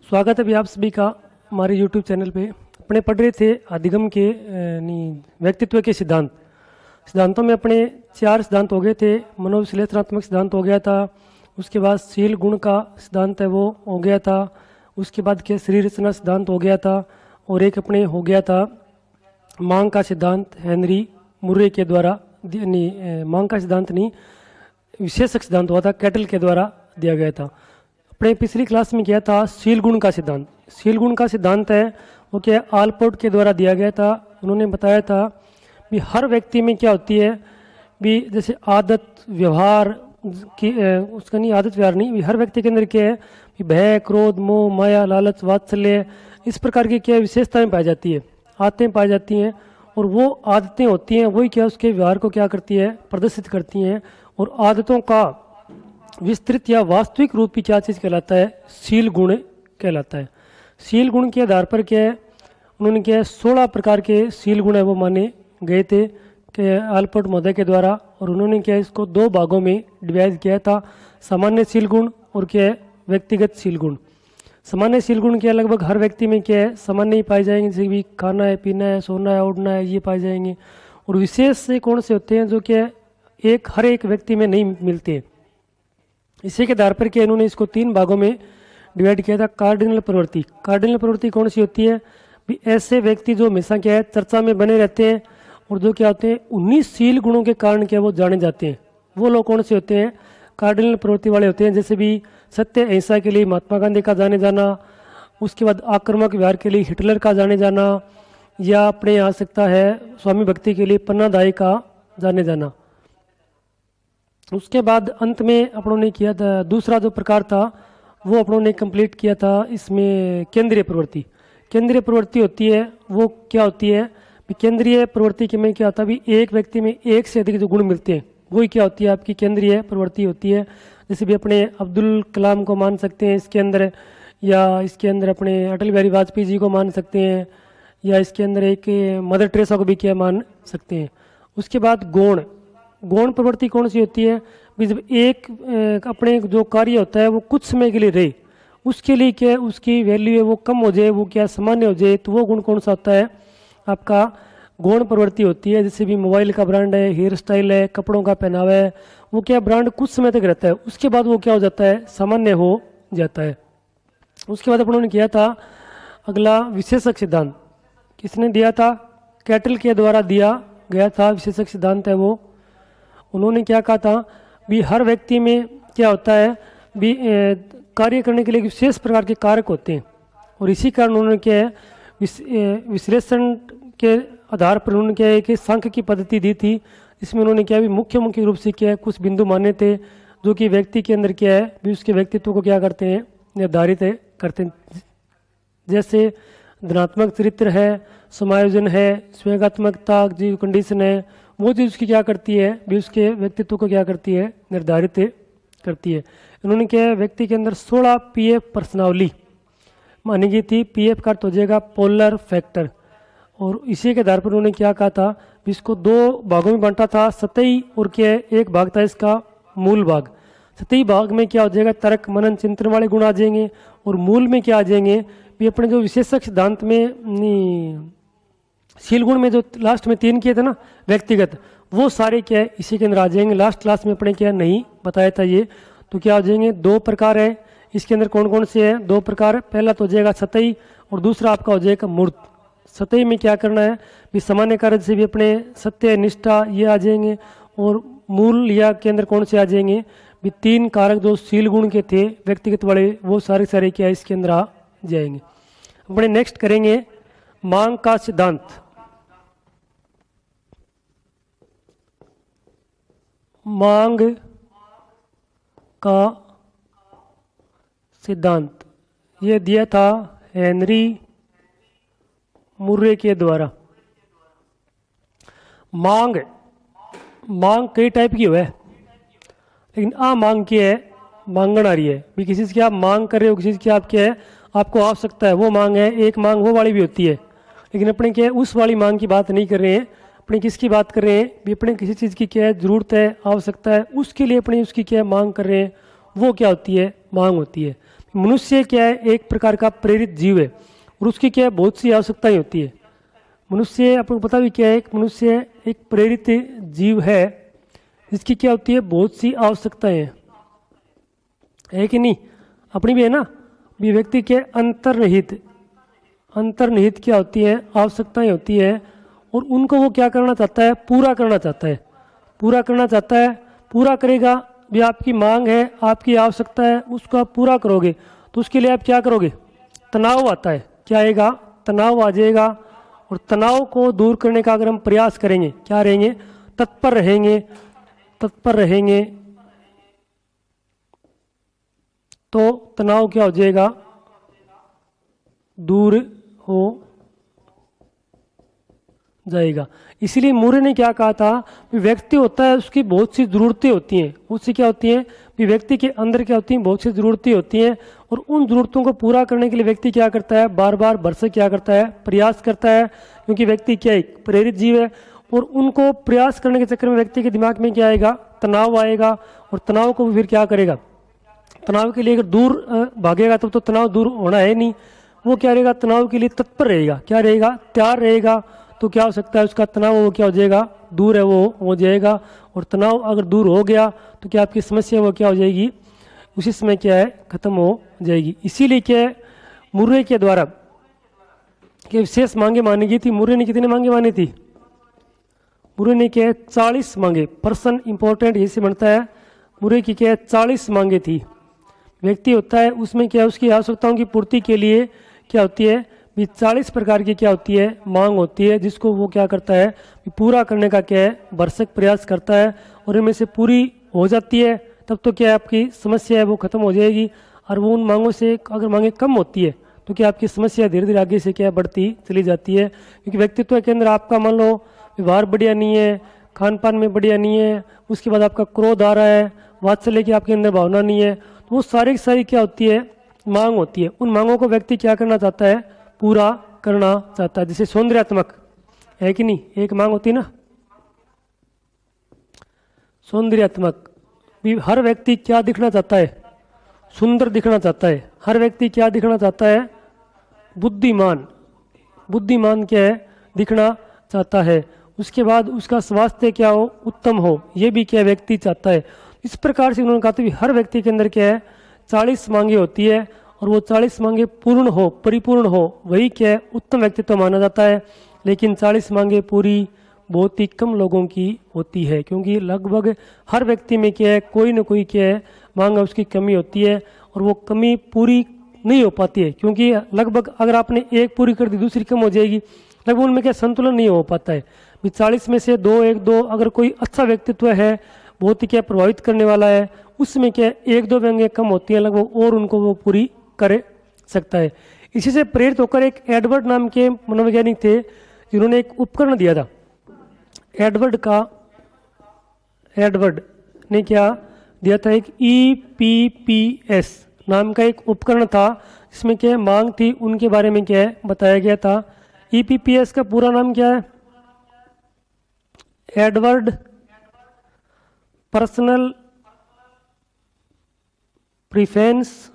स्वागत है भी आप सभी का हमारे YouTube चैनल पे। अपने पढ़ रहे थे अधिगम के व्यक्तित्व के सिद्धांतों में अपने 4 सिद्धांत हो गए थे। मनोविश्लेषणात्मक सिद्धांत हो गया था, उसके बाद शील गुण का सिद्धांत है वो हो गया था, उसके बाद के शरीर रचना सिद्धांत हो गया था, और एक अपने हो गया था मांग का सिद्धांत हेनरी मुर्रे के द्वारा मांग का सिद्धांत नहीं, विशेषक सिद्धांत हुआ था, कैटल के द्वारा दिया गया था। अपने पिछली क्लास में किया था शील गुण का सिद्धांत। शील गुण का सिद्धांत है वो क्या आलपोर्ट के द्वारा दिया गया था। उन्होंने बताया था कि हर व्यक्ति में क्या होती है भी, जैसे आदत व्यवहार की उसका नहीं, आदत व्यवहार नहीं, हर व्यक्ति के अंदर क्या है कि भय, क्रोध, मोह, माया, लालच, वात्सल्य, इस प्रकार की क्या विशेषताएं पाई जाती है, आदतें पाई जाती हैं। और वो आदतें होती हैं वही क्या उसके व्यवहार को क्या करती है, प्रदर्शित करती हैं। और आदतों का विस्तृत या वास्तविक रूप की क्या चीज़ कहलाता है, शील गुण कहलाता है। शील गुण के आधार पर क्या है, उन्होंने क्या है 16 प्रकार के शील गुण है वो माने गए थे कि आलपोर्ट महोदय के द्वारा। और उन्होंने क्या इसको 2 भागों में डिवाइड किया था, सामान्य शील गुण और क्या है व्यक्तिगत शील गुण। सामान्य शील गुण क्या लगभग हर व्यक्ति में क्या है सामान्य ही पाए जाएंगे, जैसे भी खाना है, पीना है, सोना है, उड़ना है, ये पाए जाएंगे। और विशेष से कौन से होते हैं जो क्या हर एक व्यक्ति में नहीं मिलते। इसी के आधार पर क्या इन्होंने इसको 3 भागों में डिवाइड किया था। कार्डिनल प्रवृत्ति, कार्डिनल प्रवृत्ति कौन सी होती है भी, ऐसे व्यक्ति जो हमेशा क्या है चर्चा में बने रहते हैं और जो क्या होते हैं 19 शील गुणों के कारण क्या वो जाने जाते हैं, वो लोग कौन से होते हैं, कार्डिनल प्रवृत्ति वाले होते हैं। जैसे भी सत्य अहिंसा के लिए महात्मा गांधी का जाने जाना, उसके बाद आक्रामक व्यवहार के लिए हिटलर का जाने जाना, या अपने आ सकता है स्वामी भक्ति के लिए पन्नादाई का जाने जाना। उसके बाद अंत में अपनों ने किया था दूसरा जो प्रकार था वो अपनों ने कंप्लीट किया था, इसमें केंद्रीय प्रवृत्ति। केंद्रीय प्रवृत्ति होती है वो क्या होती है, केंद्रीय प्रवृत्ति के में क्या होता है भी, एक व्यक्ति में एक से अधिक जो गुण मिलते हैं वही क्या होती है आपकी केंद्रीय प्रवृत्ति होती है। जैसे भी अपने अब्दुल कलाम को मान सकते हैं इसके अंदर, या इसके अंदर अपने अटल बिहारी वाजपेयी जी को मान सकते हैं, या इसके अंदर एक मदर टेरेसा को भी क्या मान सकते हैं। उसके बाद गौण प्रवृत्ति कौन सी होती है भी, जब एक अपने जो कार्य होता है वो कुछ समय के लिए रहे, उसके लिए क्या उसकी वैल्यू है वो कम हो जाए, वो क्या सामान्य हो जाए, तो वो गुण कौन सा होता है आपका गौण प्रवृत्ति होती है। जैसे भी मोबाइल का ब्रांड है, हेयर स्टाइल है, कपड़ों का पहनावा है, वो क्या ब्रांड कुछ समय तक रहता है, उसके बाद वो क्या हो जाता है सामान्य हो जाता है। उसके बाद अपनों ने किया था अगला विशेषक सिद्धांत। किसने दिया था, कैटल के द्वारा दिया गया था विशेषक सिद्धांत है वो। उन्होंने क्या कहा था भी, हर व्यक्ति में क्या होता है भी कार्य करने के लिए विशेष प्रकार के कारक होते हैं। और इसी कारण उन्होंने क्या है विश्लेषण के आधार पर उन्होंने क्या है कि सांख्य की पद्धति दी थी। इसमें उन्होंने क्या भी मुख्य रूप से क्या है कुछ बिंदु माने थे जो कि व्यक्ति के अंदर क्या है भी उसके व्यक्तित्व को क्या करते हैं निर्धारित करते हैं। जैसे धनात्मक चरित्र है, समायोजन है, स्वेगात्मकता जो कंडीशन है, वो चीज़ उसकी क्या करती है भी उसके व्यक्तित्व को क्या करती है निर्धारित करती है। इन्होंने क्या है व्यक्ति के अंदर 16 पीएफ प्रश्नावली मानी गई थी। पीएफ का अर्थ हो जाएगा पोलर फैक्टर। और इसी के आधार पर उन्होंने क्या कहा था भी इसको 2 भागों में बांटा था, सतही और क्या है एक भाग था इसका मूल भाग। सतही भाग में क्या हो जाएगा तर्क मनन चिंतन वाले गुण आ जाएंगे, और मूल में क्या आ जाएंगे भी अपने जो विशेषक सिद्धांत में शील गुण में जो लास्ट में 3 किए थे ना व्यक्तिगत, वो सारे क्या है इसी के अंदर आ जाएंगे। लास्ट क्लास में अपने क्या नहीं बताया था ये, तो क्या हो जाएंगे 2 प्रकार है इसके अंदर। कौन कौन से हैं 2 प्रकार, पहला तो हो जाएगा सतही और दूसरा आपका हो जाएगा मूर्त। सतही में क्या करना है भी सामान्य कार्य से भी अपने सत्य निष्ठा ये आ जाएंगे, और मूल या के अंदर कौन से आ जाएंगे भी 3 कारक जो शील गुण के थे व्यक्तिगत वाले, वो सारे क्या इसके अंदर आ जाएंगे। अपने नेक्स्ट करेंगे मांग का सिद्धांत। मांग का सिद्धांत ये दिया था हेनरी मुर्रे के द्वारा। मांग कई टाइप की है, लेकिन मांग की है मांगण आ रही है भी, किसी चीज़ की आप मांग कर रहे हो, किसी चीज़ की आप क्या है आपको आवश्यकता है वो मांग है। एक मांग वो वाली भी होती है, लेकिन अपने क्या है उस वाली मांग की बात नहीं कर रहे हैं, अपने किसकी बात कर रहे हैं भी अपने किसी चीज़ की क्या है ज़रूरत है आवश्यकता है, उसके लिए अपने उसकी क्या है मांग कर रहे हैं, वो क्या होती है मांग होती है। मनुष्य क्या है, एक प्रकार का प्रेरित जीव है और उसकी क्या है, बहुत सी आवश्यकताएं होती है। मनुष्य आपको पता भी क्या है, एक मनुष्य एक प्रेरित जीव है जिसकी क्या होती है, बहुत सी आवश्यकताएं हैं, है कि नहीं? अपनी भी है ना, भी व्यक्ति के अंतर्निहित क्या होती है, आवश्यकताएं होती है और उनको वो क्या करना चाहता है, पूरा करना चाहता है, पूरा करेगा। भी आपकी मांग है, आपकी आवश्यकता है, उसको आप पूरा करोगे तो उसके लिए आप क्या करोगे, तनाव आता है, क्या आएगा, तनाव आ जाएगा। और तनाव को दूर करने का अगर हम प्रयास करेंगे, क्या रहेंगे, तत्पर रहेंगे तो तनाव क्या हो जाएगा, दूर हो जाएगा। इसीलिए मूर्य ने क्या कहा था, व्यक्ति होता है उसकी बहुत सी ज़रूरतें होती हैं, उससे क्या होती हैं, भी व्यक्ति के अंदर क्या होती हैं, बहुत सी ज़रूरतें होती हैं और उन ज़रूरतों को पूरा करने के लिए व्यक्ति क्या करता है, बार बार भरसक क्या करता है, प्रयास करता है। क्योंकि व्यक्ति क्या एक प्रेरित जीव है और उनको प्रयास करने के चक्कर में व्यक्ति के दिमाग में क्या आएगा, तनाव आएगा और तनाव को फिर क्या करेगा, तनाव के लिए अगर दूर भागेगा तब तो तनाव दूर होना है नहीं, वो क्या रहेगा, तनाव के लिए तत्पर रहेगा, क्या रहेगा, तैयार रहेगा। तो क्या हो सकता है, उसका तनाव वो क्या हो जाएगा, दूर है वो हो जाएगा। और तनाव अगर दूर हो गया तो क्या आपकी समस्या वो क्या हो जाएगी, उसी समय क्या है, खत्म हो जाएगी। इसीलिए क्या है, मूर्य के द्वारा कि विशेष मांगे मानी गई थी। मूर्य ने कितनी मांगे मानी थी, मूर्य ने क्या है, 40 मांगे। पर्सन इंपॉर्टेंट यही से बनता है। मूर्य की क्या है, 40 मांगे थी। व्यक्ति होता है उसमें क्या है, उसकी आवश्यकताओं की पूर्ति के लिए क्या होती है, भी 40 प्रकार की क्या होती है, मांग होती है, जिसको वो क्या करता है, पूरा करने का क्या है, भरसक प्रयास करता है। और इनमें से पूरी हो जाती है तब तो क्या है, आपकी समस्या है वो खत्म हो जाएगी। और वो उन मांगों से अगर मांगे कम होती है तो क्या आपकी समस्या धीरे धीरे आगे से क्या बढ़ती चली जाती है। क्योंकि व्यक्तित्व के अंदर आपका मान लो व्यवहार बढ़िया नहीं है, खान पान में बढ़िया नहीं है, उसके बाद आपका क्रोध आ रहा है, वात्सल्य की आपके अंदर भावना नहीं है, तो वो सारी की सारी क्या होती है, मांग होती है। उन मांगों को व्यक्ति क्या करना चाहता है, पूरा करना चाहता है। जैसे सौंदर्यात्मक है कि नहीं, एक मांग होती है ना सौंदर्यात्मक, भी हर व्यक्ति क्या दिखना चाहता है, सुंदर दिखना चाहता है। हर व्यक्ति क्या दिखना चाहता है, बुद्धिमान क्या है, दिखना चाहता है। उसके बाद उसका स्वास्थ्य क्या हो, उत्तम हो, ये भी क्या व्यक्ति चाहता है। इस प्रकार से उन्होंने कहा था कि हर व्यक्ति के अंदर क्या है, 40 मांगे होती है और वो 40 मांगे पूर्ण हो, परिपूर्ण हो, वही क्या है, उत्तम व्यक्तित्व माना जाता है। लेकिन 40 मांगे पूरी बहुत ही कम लोगों की होती है, क्योंकि लगभग हर व्यक्ति में क्या है, कोई न कोई क्या है, मांग उसकी कमी होती है और वो कमी पूरी नहीं हो पाती है। क्योंकि लगभग अगर आपने एक पूरी कर दी दूसरी कम हो जाएगी, लगभग उनमें क्या संतुलन नहीं हो पाता है। 40 में से दो अगर कोई अच्छा व्यक्तित्व है, बहुत ही क्या प्रभावित करने वाला है, उसमें क्या एक दो व्यंग्य कम होती हैं लगभग, और उनको वो पूरी कर सकता है। इसी से प्रेरित होकर एक एडवर्ड नाम के मनोवैज्ञानिक थे, जिन्होंने एक उपकरण दिया था। एडवर्ड ने क्या दिया था, एक EPPS नाम का एक उपकरण था, जिसमें क्या मांग थी उनके बारे में क्या है बताया गया था। EPPS का पूरा नाम क्या है, Edward personal preference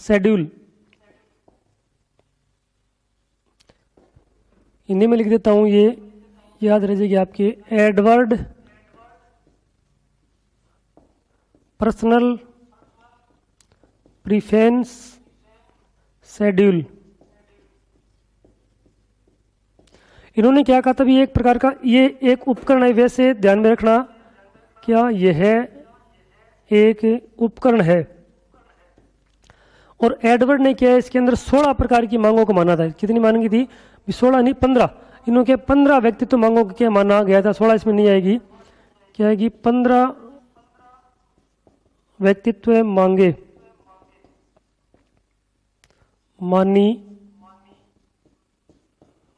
schedule. Hindi में लिख देता हूं, ये याद रह जाएगी आपके, एडवर्ड पर्सनल प्रेफरेंस शेड्यूल। इन्होंने क्या कहा था, भी एक प्रकार का ये एक उपकरण है। वैसे ध्यान में रखना, क्या यह एक उपकरण है। और एडवर्ड ने क्या है, इसके अंदर 16 प्रकार की मांगों को माना था। कितनी मांगी थी, 16 नहीं 15। इन्होंने 15 व्यक्तित्व मांगों को क्या माना गया था, 16 इसमें नहीं आएगी, क्या आएगी, 15 व्यक्तित्व मांगे मानी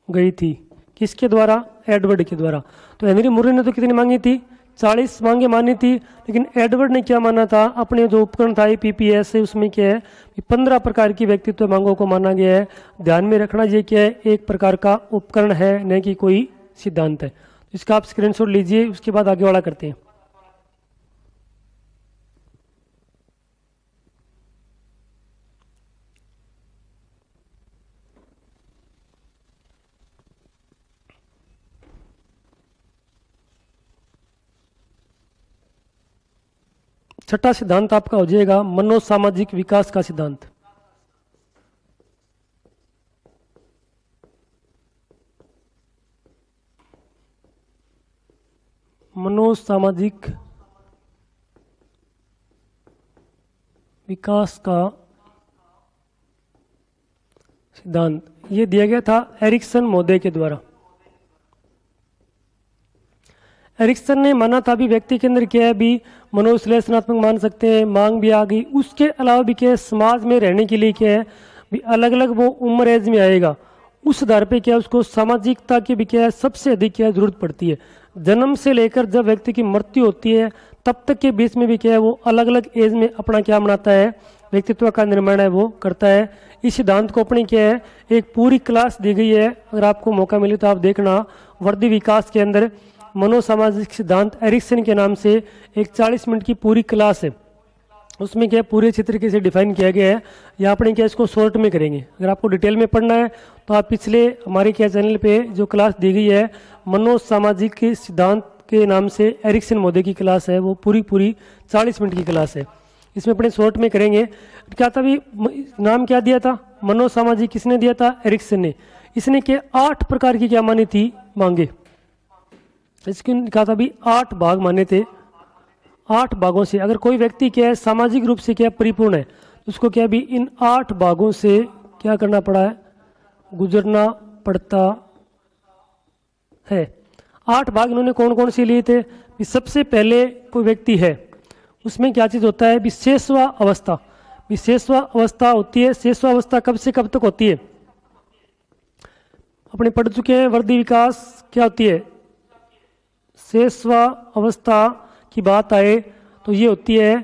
गई थी। किसके द्वारा, एडवर्ड के द्वारा। तो हेनरी मूर्य ने तो कितनी मांगी थी, 40 मांगे मानी थी। लेकिन एडवर्ड ने क्या माना था, अपने जो उपकरण था EPPS से, उसमें क्या है 15 प्रकार की व्यक्तित्व मांगों को माना गया है। ध्यान में रखना, ये क्या है, एक प्रकार का उपकरण है, न कि कोई सिद्धांत है। इसका आप स्क्रीनशॉट लीजिए, उसके बाद आगे वाला करते हैं। छठा सिद्धांत आपका हो जाएगा मनोसामाजिक विकास का सिद्धांत। मनोसामाजिक विकास का सिद्धांत ये दिया गया था एरिक्सन महोदय के द्वारा। एरिक्सन ने माना था भी व्यक्ति के अंदर क्या है भी मनोविश्लेषणात्मक मान सकते हैं, मांग भी आ गई, उसके अलावा भी क्या है समाज में रहने के लिए क्या है भी अलग अलग वो उम्र एज में आएगा, उस आधार पे क्या है उसको सामाजिकता की भी क्या है सबसे अधिक क्या है जरूरत पड़ती है। जन्म से लेकर जब व्यक्ति की मृत्यु होती है तब तक के बीच में भी क्या है वो अलग अलग एज में अपना क्या बनाता है, व्यक्तित्व का निर्माण है वो करता है। इस सिद्धांत को अपनी क्या है एक पूरी क्लास दी गई है, अगर आपको मौका मिले तो आप देखना वर्दी विकास के अंदर मनोसामाजिक सिद्धांत एरिक्सन के नाम से एक 40 मिनट की पूरी क्लास है, उसमें क्या पूरे अच्छी तरीके से डिफाइन किया गया है। यहाँ अपने क्या इसको शॉर्ट में करेंगे, अगर आपको डिटेल में पढ़ना है तो आप पिछले हमारे क्या चैनल पे जो क्लास दी गई है मनोसामाजिक सिद्धांत के नाम से एरिक्सन महोदय की क्लास है, वो पूरी 40 मिनट की क्लास है, इसमें अपने शॉर्ट में करेंगे। क्या था भी नाम क्या दिया था मनोसामाजिक, किसने दिया था एरिक्सन ने। इसने क्या 8 प्रकार की क्या मानी थी मांगे, इसके कहा था भी 8 भाग माने थे। 8 भागों से अगर कोई व्यक्ति क्या है सामाजिक रूप से क्या परिपूर्ण है तो उसको क्या भी इन 8 भागों से क्या करना पड़ा है, गुजरना पड़ता है। 8 भाग इन्होंने कौन कौन से लिए थे कि सबसे पहले कोई व्यक्ति है उसमें क्या चीज़ होता है विशेषवा अवस्था। विशेषवा अवस्था होती है, शेषवा अवस्था कब से कब तक होती है अपने पढ़ चुके हैं। वर्दी विकास क्या होती है, शेषवा अवस्था की बात आए तो ये होती है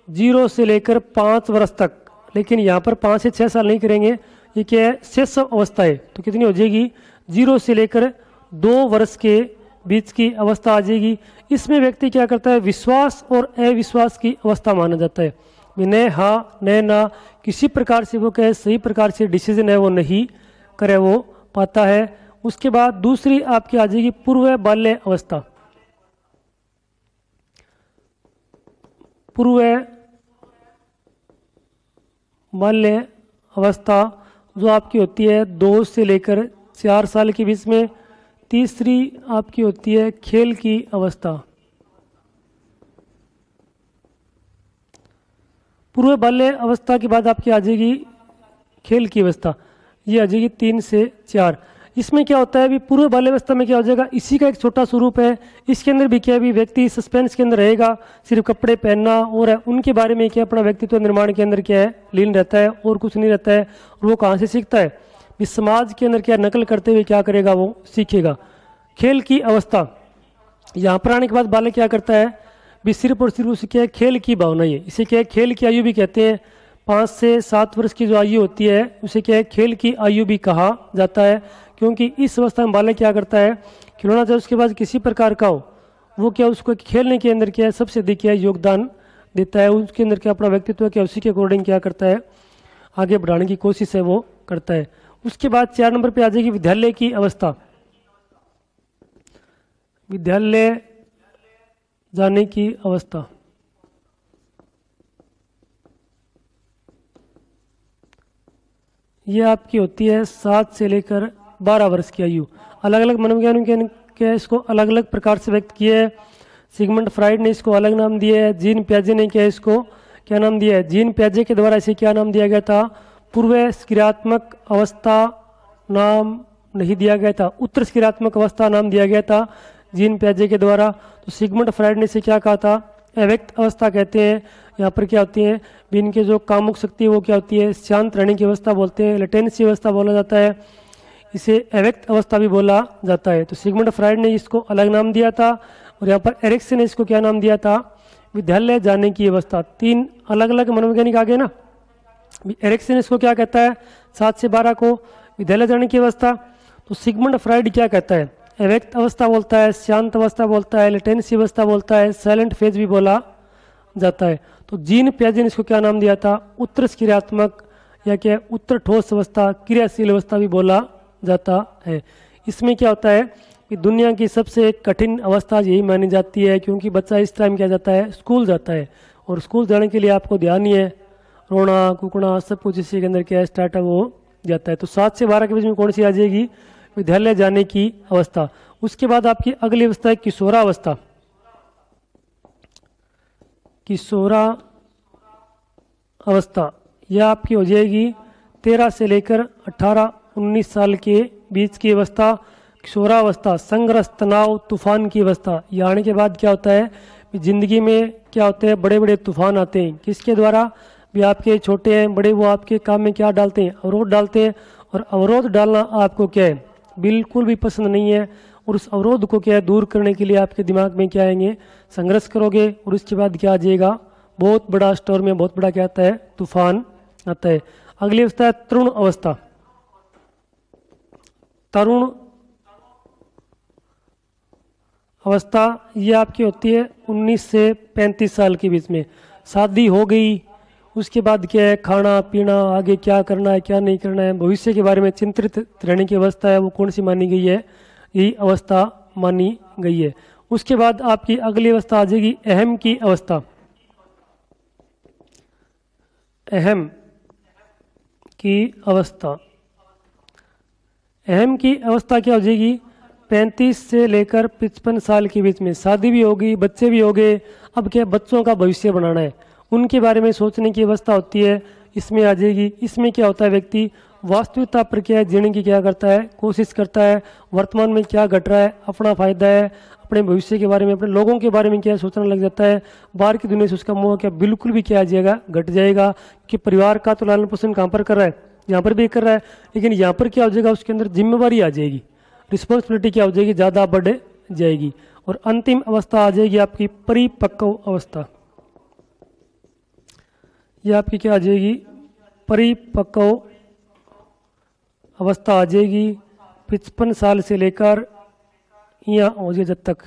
0 से लेकर 5 वर्ष तक, लेकिन यहाँ पर 5 से 6 साल नहीं करेंगे, ये क्या है शेष अवस्था है। तो कितनी हो जाएगी 0 से लेकर 2 वर्ष के बीच की अवस्था आ जाएगी। इसमें व्यक्ति क्या करता है विश्वास और अविश्वास की अवस्था माना जाता है, न हाँ न ना, किसी प्रकार से वो क्या सही प्रकार से डिसीजन है वो नहीं करे वो पाता है। उसके बाद दूसरी आपकी आ जाएगी पूर्व बाल्य अवस्था। पूर्व बाल्य अवस्था जो आपकी होती है 2 से लेकर 4 साल के बीच में। तीसरी आपकी होती है खेल की अवस्था। पूर्व बाल्य अवस्था के बाद आपकी आ जाएगी खेल की अवस्था, ये आ जाएगी 3 से 4। इसमें क्या होता है अभी पूर्व बाल्य अवस्था में क्या हो जाएगा, इसी का एक छोटा स्वरूप है। इसके अंदर भी क्या भी व्यक्ति सस्पेंस के अंदर रहेगा, सिर्फ कपड़े पहनना और उनके बारे में क्या अपना व्यक्तित्व निर्माण के अंदर क्या है लीन रहता है और कुछ नहीं रहता है। और वो कहाँ से सीखता है, इस समाज के अंदर क्या नकल करते हुए क्या करेगा वो सीखेगा। खेल की अवस्था, यहाँ पर आने के बाद बालक क्या करता है भी सिर्फ और सिर्फ उसे क्या है खेल की भावना ही है। इसे क्या है खेल की आयु भी कहते हैं। 5 से 7 वर्ष की जो आयु होती है उसे क्या है खेल की आयु भी कहा जाता है, क्योंकि इस अवस्था में बालक क्या करता है खिलौना चाहे उसके बाद किसी प्रकार का हो वो क्या उसको खेलने के अंदर क्या है सबसे अधिक क्या योगदान देता है, उसके अंदर क्या अपना व्यक्तित्व क्या उसी के अकॉर्डिंग क्या करता है आगे बढ़ाने की कोशिश है वो करता है। उसके बाद 4 नंबर पे आ जाएगी विद्यालय की अवस्था। विद्यालय जाने की अवस्था, ये आपकी होती है 7 से लेकर 12 वर्ष की आयु। अलग अलग मनोवैज्ञानिकों के इसको अलग अलग प्रकार से व्यक्त किया है। सिगमंड फ्राइड ने इसको अलग नाम दिया है, जीन प्याजे ने क्या इसको क्या नाम दिया है, जीन प्याजे के द्वारा इसे क्या नाम दिया गया था, पूर्व क्रियात्मक अवस्था नाम नहीं दिया गया था, उत्तर क्रियात्मक अवस्था नाम दिया गया था जीन प्याजे के द्वारा। तो सिगमंड फ्राइड ने इसे क्या कहा था अव्यक्त अवस्था कहते हैं। यहाँ पर क्या होती है भी इनके जो कामुक शक्ति है वो क्या होती है शांत रहने की अवस्था बोलते हैं, लेटेंसी अवस्था बोला जाता है, इसे अव्यक्त अवस्था भी बोला जाता है। तो सिगमंड फ्राइड ने इसको अलग नाम दिया था और यहाँ पर एरिक्सन ने इसको क्या नाम दिया था विद्यालय जाने की अवस्था। 3 अलग अलग मनोवैज्ञानिक आ गए ना। एरिक्सन इसको क्या कहता है 7 से 12 को विद्यालय जाने की अवस्था। तो सिगमंड फ्राइड क्या कहता है अव्यक्त अवस्था बोलता है, शांत अवस्था बोलता है, लेटेंसी अवस्था बोलता है, साइलेंट फेज भी बोला जाता है। तो जीन प्याजे ने इसको क्या नाम दिया था उत्तर क्रियात्मक या क्या उत्तर ठोस अवस्था, क्रियाशील अवस्था भी बोला जाता है। इसमें क्या होता है कि दुनिया की सबसे कठिन अवस्था यही मानी जाती है, क्योंकि बच्चा इस टाइम क्या जाता है स्कूल जाता है और स्कूल जाने के लिए आपको ध्यान ही है, रोना कुकना सब कुछ इसी के अंदर क्या है स्टार्टअप हो जाता है। तो 7 से 12 के बीच में कौन सी आ जाएगी? विद्यालय जाने की अवस्था। उसके बाद आपकी अगली अवस्था है किशोरावस्था। किशोरा अवस्था यह आपकी हो जाएगी 13 से लेकर 18-19 साल के बीच की अवस्था। किशोरावस्था संघर्ष तनाव तूफान की अवस्था। ये आने के बाद क्या होता है, जिंदगी में क्या होते हैं, बड़े बड़े तूफान आते हैं। किसके द्वारा भी? आपके छोटे हैं बड़े, वो आपके काम में क्या डालते हैं? अवरोध डालते हैं। और अवरोध डालना आपको क्या है, बिल्कुल भी पसंद नहीं है। और उस अवरोध को क्या है, दूर करने के लिए आपके दिमाग में क्या आएंगे, संघर्ष करोगे। और उसके बाद क्या आ जाएगा, बहुत बड़ा स्टोर में बहुत बड़ा क्या आता है, तूफान आता है। अगली अवस्था है तरुण अवस्था। तरुण अवस्था ये आपकी होती है 19 से 35 साल के बीच में। शादी हो गई, उसके बाद क्या है, खाना पीना, आगे क्या करना है क्या नहीं करना है, भविष्य के बारे में चिंतित रहने की अवस्था है, वो कौन सी मानी गई है? यही अवस्था मानी गई है। उसके बाद आपकी अगली अवस्था आ जाएगी अहम की अवस्था। अहम की अवस्था। अहम की अवस्था क्या हो जाएगी? 35 से लेकर 55 साल के बीच में। शादी भी होगी, बच्चे भी हो गए, अब क्या बच्चों का भविष्य बनाना है, उनके बारे में सोचने की अवस्था होती है, इसमें आ जाएगी। इसमें क्या होता है, व्यक्ति वास्तविकता पर क्या है जीने की क्या करता है, कोशिश करता है। वर्तमान में क्या घट रहा है, अपना फायदा है, अपने भविष्य के बारे में, अपने लोगों के बारे में क्या सोचने लग जाता है। बाहर की दुनिया से उसका मोह क्या बिल्कुल भी क्या आ जाएगा, घट जाएगा। कि परिवार का तो लालन पोषण कहाँ पर कर रहा है, यहाँ पर भी कर रहा है, लेकिन यहाँ पर क्या हो जाएगा, उसके अंदर जिम्मेवारी आ जाएगी, रिस्पॉन्सिबिलिटी क्या हो जाएगी, ज़्यादा बढ़ जाएगी। और अंतिम अवस्था आ जाएगी आपकी परिपक्व अवस्था। ये आपकी क्या आ जाएगी, परिपक्व अवस्था आ जाएगी 55 साल से लेकर यहाँ हो जाए जब तक,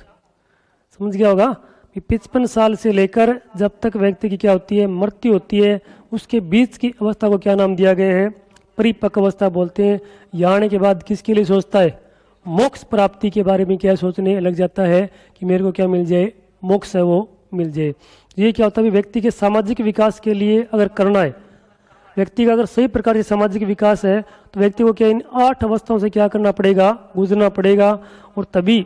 समझ गया होगा। 55 साल से लेकर जब तक व्यक्ति की क्या होती है, मृत्यु होती है, उसके बीच की अवस्था को क्या नाम दिया गया है, परिपक्व अवस्था बोलते हैं। यहाँ आने के बाद किसके लिए सोचता है, मोक्ष प्राप्ति के बारे में क्या सोचने लग जाता है कि मेरे को क्या मिल जाए, मोक्ष है वो मिल जाए। ये क्या होता है, व्यक्ति के सामाजिक विकास के लिए अगर करना है, व्यक्ति का अगर सही प्रकार से सामाजिक विकास है, तो व्यक्ति को क्या इन 8 अवस्थाओं से क्या करना पड़ेगा, गुजरना पड़ेगा। और तभी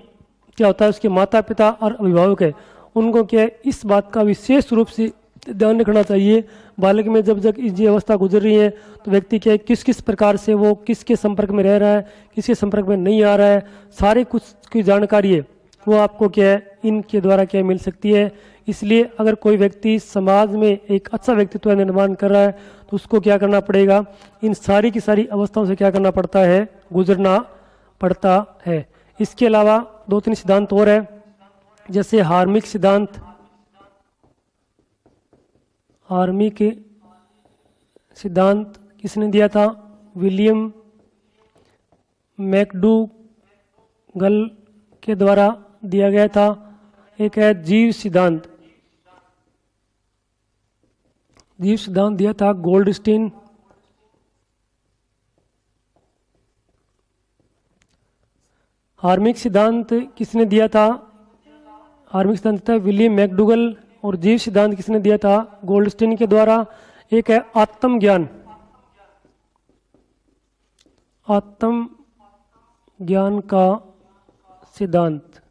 क्या होता है, उसके माता पिता और अभिभावक है, उनको क्या है इस बात का विशेष रूप से ध्यान रखना चाहिए। बालक में जब जब ये अवस्था गुजर रही है, तो व्यक्ति क्या है, किस किस प्रकार से वो किसके संपर्क में रह रहा है, किसके संपर्क में नहीं आ रहा है, सारे कुछ की जानकारी है वो आपको क्या है इनके द्वारा क्या मिल सकती है। इसलिए अगर कोई व्यक्ति समाज में एक अच्छा व्यक्तित्व निर्माण कर रहा है, तो उसको क्या करना पड़ेगा, इन सारी की सारी अवस्थाओं से क्या करना पड़ता है, गुजरना पड़ता है। इसके अलावा 2-3 सिद्धांत और है, जैसे हार्मिक सिद्धांत। हार्मिक सिद्धांत किसने दिया था, विलियम मैकडूगल के द्वारा दिया गया था। एक है जीव सिद्धांत, जीव सिद्धांत दिया था गोल्डस्टीन। हार्मिक सिद्धांत किसने दिया था, हार्मिक सिद्धांत था विलियम मैकडूगल। और जीव सिद्धांत किसने दिया था, गोल्डस्टीन के द्वारा। एक है आत्मज्ञान, आत्मज्ञान का सिद्धांत,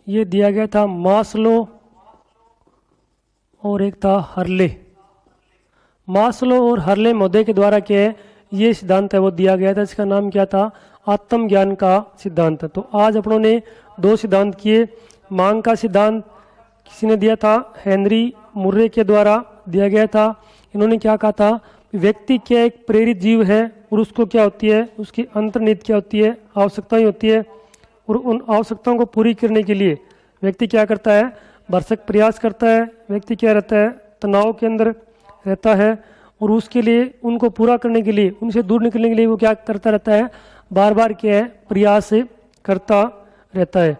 ये दिया गया था मास्लो। और एक था हर्ले। मास्लो और हर्ले महोदय के द्वारा क्या है ये सिद्धांत है वो दिया गया था, इसका नाम क्या था, आत्मज्ञान का सिद्धांत। तो आज अपनों ने 2 सिद्धांत किए। मांग का सिद्धांत किसी दिया था, हेनरी मुर्रे के द्वारा दिया गया था। इन्होंने क्या कहा था, व्यक्ति क्या एक प्रेरित जीव है, और उसको क्या होती है, उसकी अंतर्निहित क्या होती है, आवश्यकताएं होती है। और उन आवश्यकताओं को पूरी करने के लिए व्यक्ति क्या करता है, भरसक प्रयास करता है। व्यक्ति क्या रहता है, तनाव के अंदर रहता है, और उसके लिए उनको पूरा करने के लिए, उनसे दूर निकलने के लिए वो क्या करता रहता है, बार बार क्या है, प्रयास करता रहता है।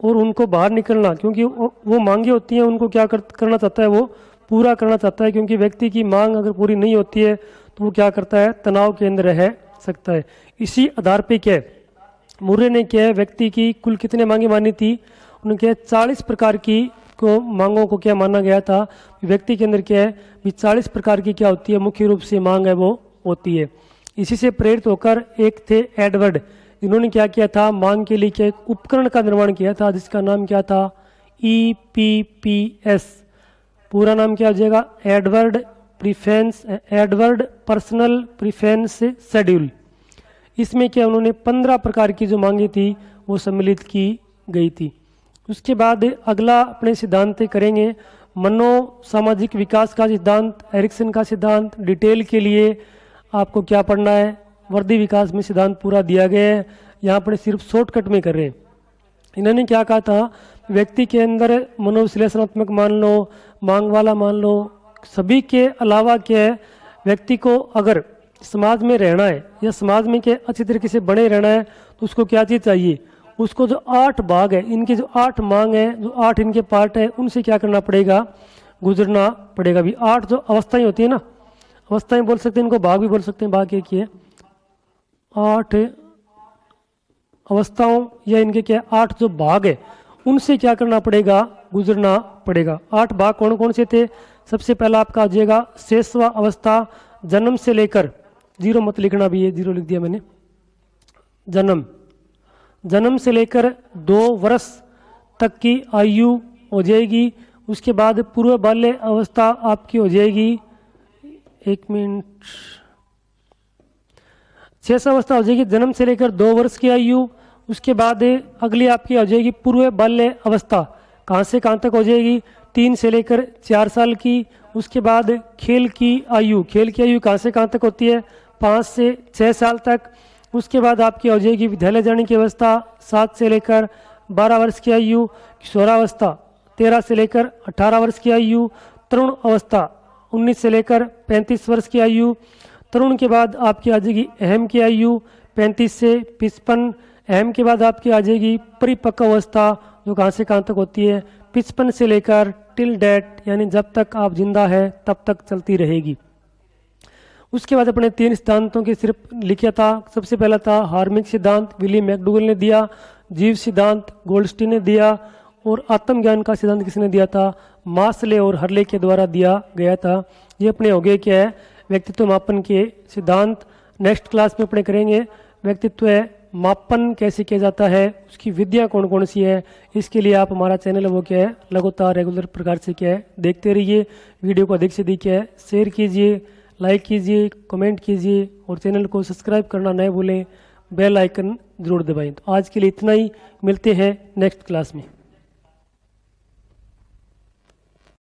और उनको बाहर निकलना, क्योंकि वो मांगे होती हैं, उनको क्या करना चाहता है, वो पूरा करना चाहता है। क्योंकि व्यक्ति की मांग अगर पूरी नहीं होती है, तो वो क्या करता है, तनाव के अंदर रह सकता है। इसी आधार पे क्या है, मुर्रे ने क्या है, व्यक्ति की कुल कितने मांगे मानी थी, उन्होंने क्या 40 प्रकार की को मांगों को क्या माना गया था, व्यक्ति के अंदर क्या है भी 40 प्रकार की क्या होती है मुख्य रूप से मांग है वो होती है। इसी से प्रेरित होकर एक थे एडवर्ड, इन्होंने क्या किया था, मांग के लिए क्या एक उपकरण का निर्माण किया था जिसका नाम क्या था, EPPS। पूरा नाम क्या हो जाएगा, एडवर्ड पर्सनल प्रिफरेंस शेड्यूल। इसमें क्या उन्होंने 15 प्रकार की जो मांगी थी वो सम्मिलित की गई थी। उसके बाद अगला अपने सिद्धांत करेंगे मनो सामाजिक विकास का सिद्धांत, एरिक्सन का सिद्धांत। डिटेल के लिए आपको क्या पढ़ना है, वर्दी विकास में सिद्धांत पूरा दिया गया है, यहाँ पर सिर्फ शॉर्टकट में कर रहे हैं। इन्होंने क्या कहा था, व्यक्ति के अंदर मनोविश्लेषणात्मक मान लो, मांग वाला मान लो, सभी के अलावा क्या है, व्यक्ति को अगर समाज में रहना है या समाज में क्या अच्छी तरीके से बने रहना है तो उसको क्या चीज़ चाहिए, उसको जो 8 भाग है, इनके जो 8 मांग है, जो 8 इनके पार्ट है, उनसे क्या करना पड़ेगा, गुजरना पड़ेगा। भी 8 जो अवस्थाएं होती है ना, अवस्थाएं बोल सकते हैं, इनको भाग भी बोल सकते हैं, भाग एक ही है, 8 अवस्थाओं या इनके क्या 8 जो भाग है उनसे क्या करना पड़ेगा, गुजरना पड़ेगा। 8 भाग कौन कौन से थे, सबसे पहला आपका आ जाएगा शेषवा अवस्था, जन्म से लेकर, 0 मत लिखना भी है, 0 लिख दिया मैंने, जन्म से लेकर 2 वर्ष तक की आयु हो जाएगी। उसके बाद पूर्व बाल्य अवस्था आपकी हो जाएगी, 1 मिनट, शेष अवस्था हो जाएगी जन्म से लेकर 2 वर्ष की आयु। उसके बाद अगली आपकी हो जाएगी पूर्व बाल्य अवस्था, कहाँ से कहाँ तक हो जाएगी, 3 से लेकर 4 साल की। उसके बाद खेल की आयु कहाँ से कहाँ तक होती है, 5 से 6 साल तक। उसके बाद आपकी हो जाएगी विद्यालय जाने की अवस्था, 7 से लेकर 12 वर्ष की आयु। किशोरावस्था 13 से लेकर 18 वर्ष की आयु। तरुण अवस्था 19 से लेकर 35 वर्ष की आयु। तरुण के बाद आपकी आ जाएगी अहम की आयु 35 से 55। अहम के बाद आपकी आ जाएगी परिपक्व अवस्था, जो कहाँ से कहाँ तक होती है, 55 से लेकर टिल डेट, यानी जब तक आप जिंदा है तब तक चलती रहेगी। उसके बाद अपने 3 सिद्धांतों की सिर्फ लिखा था। सबसे पहला था हार्मिक सिद्धांत, विली मैकडूगल ने दिया। जीव सिद्धांत गोल्डस्टीन ने दिया। और आत्मज्ञान का सिद्धांत किसने दिया था, मास्ले और हर्ले के द्वारा दिया गया था। ये अपने हो गए क्या है, व्यक्तित्व मापन के सिद्धांत। नेक्स्ट क्लास में अपने करेंगे व्यक्तित्व मापन कैसे किया जाता है, उसकी विधियाँ कौन कौन सी है। इसके लिए आप हमारा चैनल वो क्या है लगातार रेगुलर प्रकार से क्या है देखते रहिए। वीडियो को अधिक से अधिक क्या है शेयर कीजिए, लाइक कीजिए, कमेंट कीजिए और चैनल को सब्सक्राइब करना न भूलें, बेल आइकन जरूर दबाएं। तो आज के लिए इतना ही, मिलते हैं नेक्स्ट क्लास में।